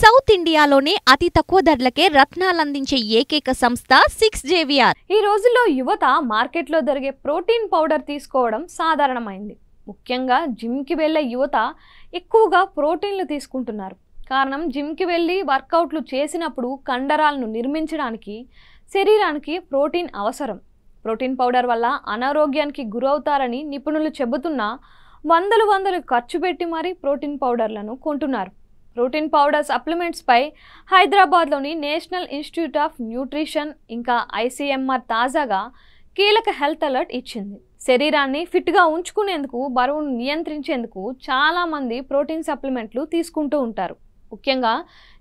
South ఇండియాలోనే అతి తక్కువ ధరలకే రత్నాలందించే ఏకైక సంస్థ 6JVR. ఈ రోజుల్లో యువత మార్కెట్లో దొరికే ప్రోటీన్ పౌడర్ తీసుకోవడం సాధారణమైంది. ముఖ్యంగా జిమ్కి వెళ్ళే యువత ఎక్కువగా ప్రోటీన్లు తీసుకుంటున్నారు. కారణం జిమ్కి వెళ్ళి వర్కౌట్లు చేసినప్పుడు కండరాలను నిర్మించడానికి శరీరానికి ప్రోటీన్ అవసరం. ప్రోటీన్ పౌడర్ వల్ల అనారోగ్యానికి గురవుతారని నిపుణులు చెబుతున్నా వందలు ఖర్చు పెట్టి మరీ ప్రోటీన్ పౌడర్లను కొంటున్నారు. ప్రోటీన్ పౌడర్ సప్లిమెంట్స్ పై హైదరాబాద్లోని నేషనల్ ఇన్స్టిట్యూట్ ఆఫ్ న్యూట్రిషన్ ఇంకా ICMR తాజాగా కీలక హెల్త్ అలర్ట్ ఇచ్చింది. శరీరాన్ని ఫిట్గా ఉంచుకునేందుకు, బరువును నియంత్రించేందుకు చాలామంది ప్రోటీన్ సప్లిమెంట్లు తీసుకుంటూ ఉంటారు. ముఖ్యంగా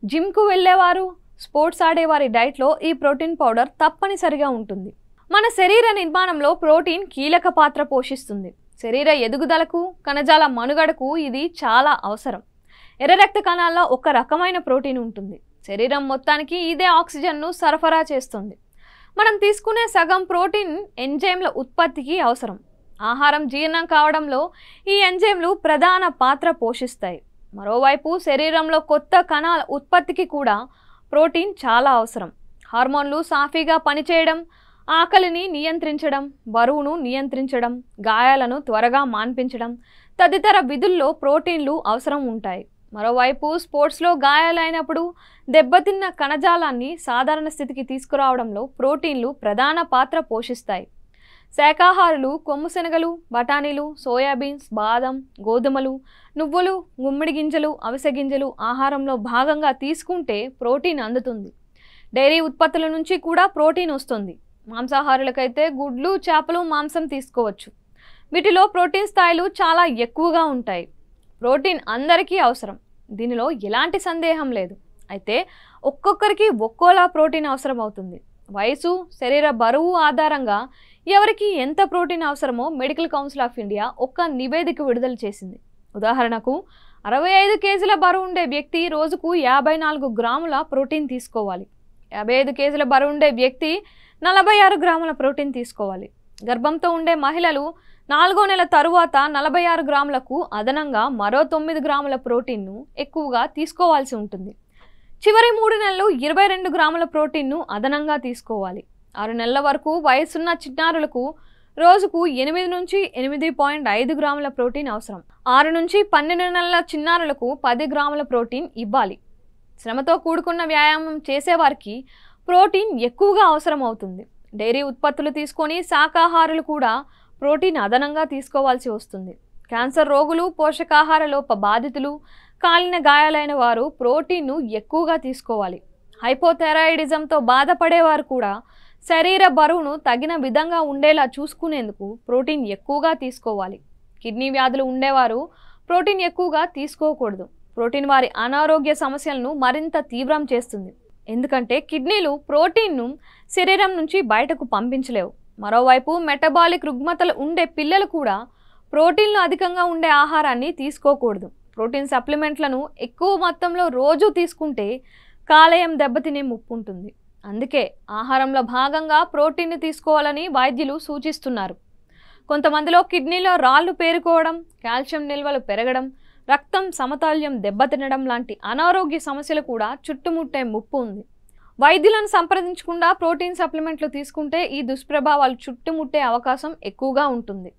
జిమ్కు వెళ్ళేవారు, స్పోర్ట్స్ ఆడేవారి డైట్లో ఈ ప్రోటీన్ పౌడర్ తప్పనిసరిగా ఉంటుంది. మన శరీర నిర్మాణంలో ప్రోటీన్ కీలక పాత్ర పోషిస్తుంది. శరీర ఎదుగుదలకు, కణజాల మనుగడకు ఇది చాలా అవసరం. ఎర్ర రక్త కణాల్లో ఒక రకమైన ప్రోటీన్ ఉంటుంది. శరీరం మొత్తానికి ఇదే ఆక్సిజన్ను సరఫరా చేస్తుంది. మనం తీసుకునే సగం ప్రోటీన్ ఎంజైమ్ల ఉత్పత్తికి అవసరం. ఆహారం జీర్ణం కావడంలో ఈ ఎంజైమ్లు ప్రధాన పాత్ర పోషిస్తాయి. మరోవైపు శరీరంలో కొత్త కణాల ఉత్పత్తికి కూడా ప్రోటీన్ చాలా అవసరం. హార్మోన్లు సాఫీగా పనిచేయడం, ఆకలిని నియంత్రించడం, బరువును నియంత్రించడం, గాయాలను త్వరగా మాన్పించడం తదితర విధుల్లో ప్రోటీన్లు అవసరం ఉంటాయి. మరోవైపు స్పోర్ట్స్లో గాయాలైనప్పుడు దెబ్బతిన్న కణజాలాన్ని సాధారణ స్థితికి తీసుకురావడంలో ప్రోటీన్లు ప్రధాన పాత్ర పోషిస్తాయి. శాకాహారులు కొమ్ము శనగలు, బఠానీలు, సోయాబీన్స్, బాదం, గోధుమలు, నువ్వులు, గుమ్మిడి గింజలు, అవిసె గింజలు ఆహారంలో భాగంగా తీసుకుంటే ప్రోటీన్ అందుతుంది. డైరీ ఉత్పత్తుల నుంచి కూడా ప్రోటీన్ వస్తుంది. మాంసాహారులకైతే గుడ్లు, చేపలు, మాంసం తీసుకోవచ్చు. వీటిలో ప్రోటీన్ స్థాయిలు చాలా ఎక్కువగా ఉంటాయి. ప్రోటీన్ అందరికీ అవసరం, దీనిలో ఎలాంటి సందేహం లేదు. అయితే ఒక్కొక్కరికి ఒక్కోలా ప్రోటీన్ అవసరం అవుతుంది. వయసు, శరీర బరువు ఆధారంగా ఎవరికి ఎంత ప్రోటీన్ అవసరమో మెడికల్ కౌన్సిల్ ఆఫ్ ఇండియా ఒక నివేదిక విడుదల చేసింది. ఉదాహరణకు 65 కేజీల బరువు ఉండే వ్యక్తి రోజుకు 54 గ్రాముల ప్రోటీన్ తీసుకోవాలి. 55 కేజీల బరువు ఉండే వ్యక్తి 46 గ్రాముల ప్రోటీన్ తీసుకోవాలి. గర్భంతో ఉండే మహిళలు 4వ నెల తరువాత 46 గ్రాములకు అదనంగా మరో 9 గ్రాముల ప్రోటీన్ను ఎక్కువగా తీసుకోవాల్సి ఉంటుంది. చివరి 3 నెలలు 22 గ్రాముల ప్రోటీన్ను అదనంగా తీసుకోవాలి. 6 నెలల వరకు వయసున్న చిన్నారులకు రోజుకు 8 నుంచి 8.5 గ్రాముల ప్రోటీన్ అవసరం. 6 నుంచి 12 నెలల చిన్నారులకు 10 గ్రాముల ప్రోటీన్ ఇవ్వాలి. శ్రమతో కూడుకున్న వ్యాయామం చేసేవారికి ప్రోటీన్ ఎక్కువగా అవసరం అవుతుంది. డైరీ ఉత్పత్తులు తీసుకొని శాకాహారులు కూడా ప్రోటీన్ అదనంగా తీసుకోవాల్సి వస్తుంది. క్యాన్సర్ రోగులు, పోషకాహార లోప బాధితులు, కాలిన గాయాలైన వారు ప్రోటీన్ను ఎక్కువగా తీసుకోవాలి. హైపోథైరాయిడిజంతో బాధపడేవారు కూడా శరీర బరువును తగిన విధంగా ఉండేలా చూసుకునేందుకు ప్రోటీన్ ఎక్కువగా తీసుకోవాలి. కిడ్నీ వ్యాధులు ఉండేవారు ప్రోటీన్ ఎక్కువగా తీసుకోకూడదు. ప్రోటీన్ వారి అనారోగ్య సమస్యలను మరింత తీవ్రం చేస్తుంది. ఎందుకంటే కిడ్నీలు ప్రోటీన్ను శరీరం నుంచి బయటకు పంపించలేవు. మరోవైపు మెటబాలిక్ రుగ్మతలు ఉండే పిల్లలు కూడా ప్రోటీన్లు అధికంగా ఉండే ఆహారాన్ని తీసుకోకూడదు. ప్రోటీన్ సప్లిమెంట్లను ఎక్కువ మొత్తంలో రోజు తీసుకుంటే కాలేయం దెబ్బతినే ముప్పు ఉంటుంది. అందుకే ఆహారంలో భాగంగా ప్రోటీన్ను తీసుకోవాలని వైద్యులు సూచిస్తున్నారు. కొంతమందిలో కిడ్నీలో రాళ్లు పేరుకోవడం, కాల్షియం నిల్వలు పెరగడం, రక్తం సమతుల్యం దెబ్బతినడం లాంటి అనారోగ్య సమస్యలు కూడా చుట్టుముట్టే ముప్పు ఉంది. వైద్యులను సంప్రదించకుండా ప్రోటీన్ సప్లిమెంట్లు తీసుకుంటే ఈ దుష్ప్రభావాలు చుట్టుముట్టే అవకాశం ఎక్కువగా ఉంటుంది.